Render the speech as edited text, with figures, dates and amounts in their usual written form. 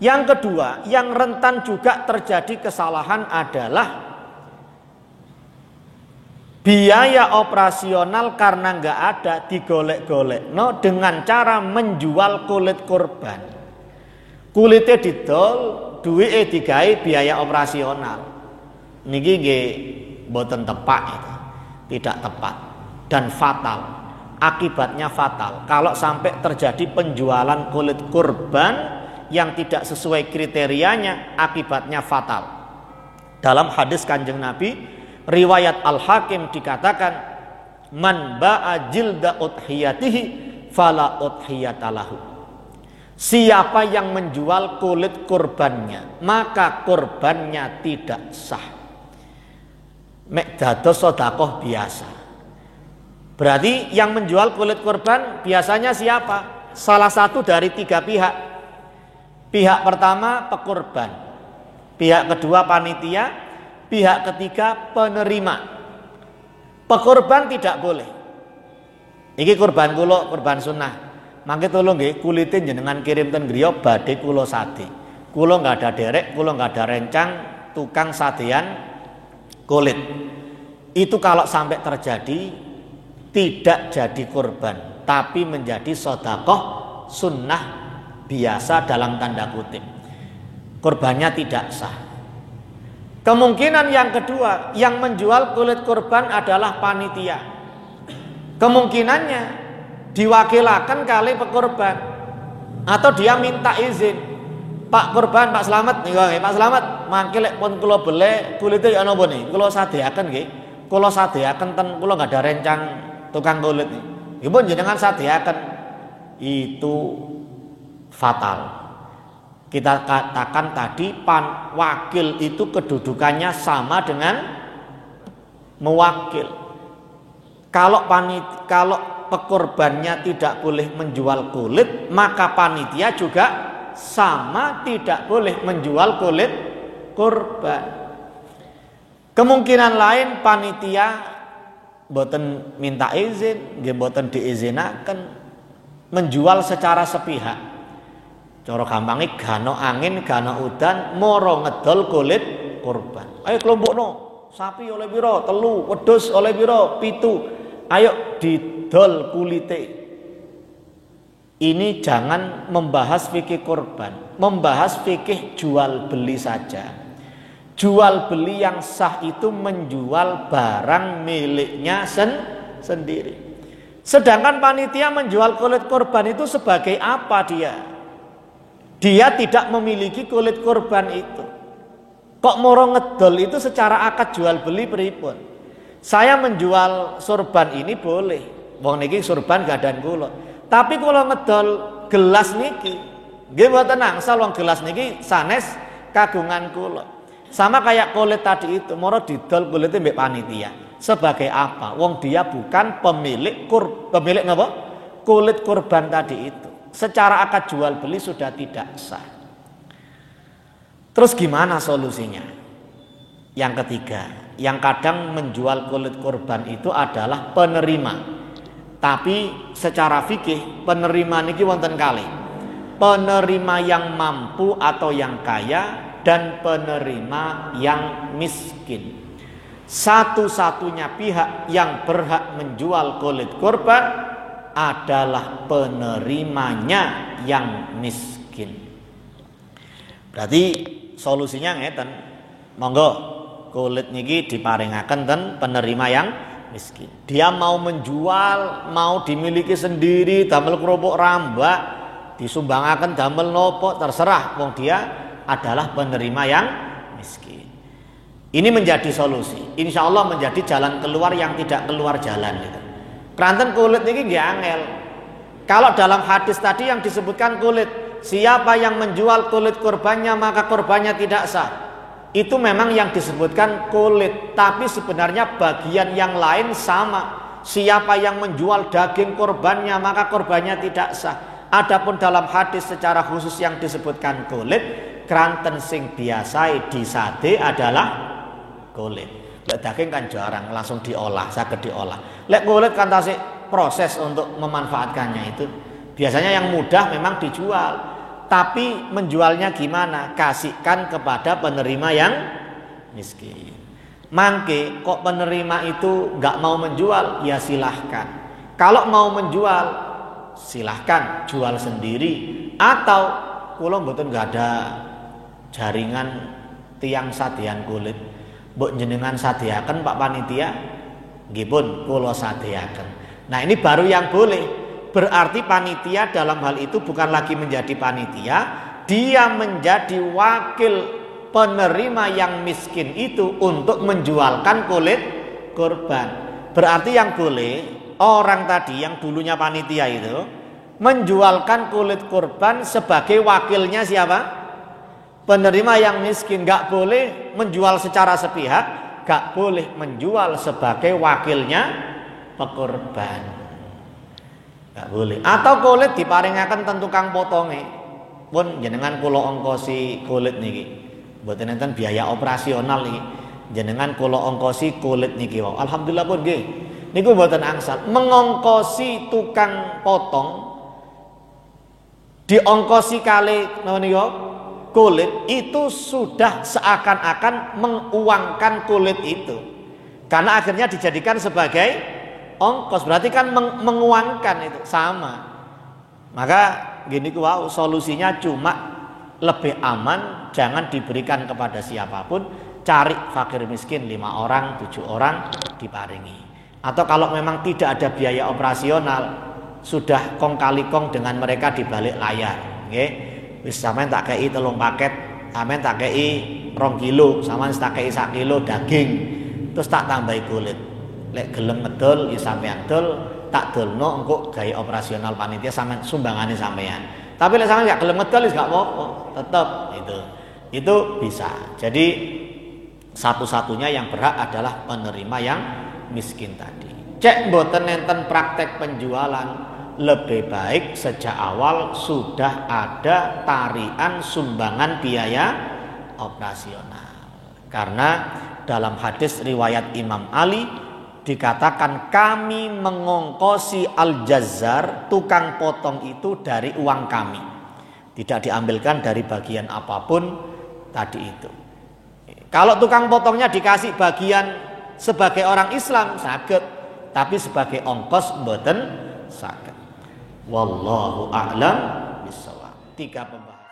Yang kedua, yang rentan juga terjadi kesalahan adalah biaya operasional karena nggak ada digolek-golek dengan cara menjual kulit kurban. Kulitnya didol, duwike digawe biaya operasional. Niki nggih mboten tepat itu. Tidak tepat dan fatal. Akibatnya fatal kalau sampai terjadi penjualan kulit kurban yang tidak sesuai kriterianya, akibatnya fatal. Dalam hadis Kanjeng Nabi riwayat Al-Hakim dikatakan, man ba'a jilda udhiyatihi fala udhiyatalahu. Siapa yang menjual kulit kurbannya, maka kurbannya tidak sah. Mek dados sedekah biasa. Berarti yang menjual kulit kurban biasanya siapa? Salah satu dari tiga pihak. Pihak pertama pekurban, pihak kedua panitia, pihak ketiga penerima. Pekurban tidak boleh. Iki kurban kula, kurban sunnah. Mangke tolong nggih kulite jenengan kirim ten griya badhe kula sade. Kula enggak ada derek, kula enggak ada rencang tukang sadean kulit. Itu kalau sampai terjadi tidak jadi kurban, tapi menjadi sedekah sunnah biasa dalam tanda kutip. Kurbannya tidak sah. Kemungkinan yang kedua, yang menjual kulit kurban adalah panitia. Kemungkinannya diwakilakan kali pekurban, atau dia minta izin, Pak Kurban, Pak Slamet nih, Pak Slamet, mangke lek pun kula beli kulite ya napa niki? Kula sadeaken nggih. Kula sadeaken ten kula enggak ada rencang tukang kulit nih. Nggih pun jenengan sadeaken. Itu fatal. Kita katakan tadi wakil itu kedudukannya sama dengan mewakil. Kalau pekurbannya tidak boleh menjual kulit, maka panitia juga sama tidak boleh menjual kulit kurban. Kemungkinan lain panitia boten minta izin, nggih boten diizinaken menjual secara sepihak. Cara gampangnya gano angin, gano udan, moro ngedol kulit kurban. Ayo kelompokno, sapi oleh piro, telu, wedhus oleh piro, pitu. Ayo didol kulite. Ini jangan membahas fikih kurban, membahas fikih jual beli saja. Jual beli yang sah itu menjual barang miliknya sendiri. Sedangkan panitia menjual kulit kurban itu sebagai apa dia? Dia tidak memiliki kulit kurban itu. Kok moro ngedol itu secara akad jual beli pripun? Saya menjual sorban ini boleh. Wong niki sorban gadan kula. Tapi kula ngedol gelas niki, nggih mboten angsal wong gelas niki sanes kagungan kula. Sama kayak kulit tadi itu, moro didol kulitnya mbek panitia. Sebagai apa? Wong dia bukan pemilik napa? Kulit kurban tadi itu. Secara akad jual beli sudah tidak sah. Terus gimana solusinya? Yang ketiga, yang kadang menjual kulit kurban itu adalah penerima. Tapi secara fikih penerima niki wonten kalih. Penerima yang mampu atau yang kaya dan penerima yang miskin. Satu-satunya pihak yang berhak menjual kulit kurban adalah penerimanya yang miskin. Berarti solusinya ngeten, monggo kulit niki diparingaken ten penerima yang miskin. Dia mau menjual, mau dimiliki sendiri, damel kerupuk rambak, disumbangaken damel nopo, terserah. Wong dia adalah penerima yang miskin. Ini menjadi solusi. Insya Allah menjadi jalan keluar yang tidak keluar jalan gitu. Keranten kulit ini nggih angel. Kalau dalam hadis tadi yang disebutkan kulit, siapa yang menjual kulit kurbannya maka kurbannya tidak sah. Itu memang yang disebutkan kulit, tapi sebenarnya bagian yang lain sama. Siapa yang menjual daging kurbannya maka kurbannya tidak sah. Adapun dalam hadis secara khusus yang disebutkan kulit, keranten sing biasa disade adalah kulit. Lek daging kan jarang langsung diolah, saged diolah. Lek kulit kan tasik proses untuk memanfaatkannya itu. Biasanya yang mudah memang dijual. tapi menjualnya gimana? Kasihkan kepada penerima yang miskin. Mangke kok penerima itu nggak mau menjual, ya silahkan. Kalau mau menjual, silahkan jual sendiri. Atau kula mboten nggak ada jaringan tiang sadean kulit, mbok jenengan sadeaken Pak Panitia, nggih pun kula sadeaken. Nah ini baru yang boleh. Berarti panitia dalam hal itu bukan lagi menjadi panitia, dia menjadi wakil penerima yang miskin itu untuk menjualkan kulit kurban. Berarti yang boleh orang tadi yang dulunya panitia itu menjualkan kulit kurban sebagai wakilnya siapa? Penerima yang miskin. Gak boleh menjual secara sepihak, gak boleh menjual sebagai wakilnya pekurban. Gak boleh. Atau kulit diparingaken ten tukang potonge. Pun jenengan kula ongkosi kulit niki. Mboten enten biaya operasional iki. Jenengan kula ongkosi kulit niki wae. Alhamdulillah pun nggih. Niku mboten angsal. Mengongkosi tukang potong diongkosi kali napa kulit itu sudah seakan-akan menguangkan kulit itu. Karena akhirnya dijadikan sebagai ongkos, berarti kan menguangkan itu sama. Maka gini wow, solusinya cuma lebih aman, jangan diberikan kepada siapapun, cari fakir miskin 5 orang, 7 orang diparingi. Atau kalau memang tidak ada biaya operasional, sudah kong kali kong dengan mereka di balik layar, nggih. Wis sampean tak kei 3 paket, sampean tak kei 2 kilo, sampean tak kei 1 kilo daging, terus tak tambahi kulit. Lek gelem ngedol ya sampean dol, tak dolno engko gawe operasional panitia sampean sumbangane sampean. Tapi lek sampean gak gelem ngedol wis gak apa-apa, tetep itu. Itu bisa. Jadi satu-satunya yang berhak adalah penerima yang miskin tadi. Cek mboten enten praktek penjualan, lebih baik sejak awal sudah ada tarian sumbangan biaya operasional. Karena dalam hadis riwayat Imam Ali dikatakan kami mengongkosi al-jazzar, tukang potong itu dari uang kami. Tidak diambilkan dari bagian apapun tadi itu. Kalau tukang potongnya dikasih bagian sebagai orang Islam saged, tapi sebagai ongkos mboten saged. Wallahu a'lam bishawab. 3 pembahasan.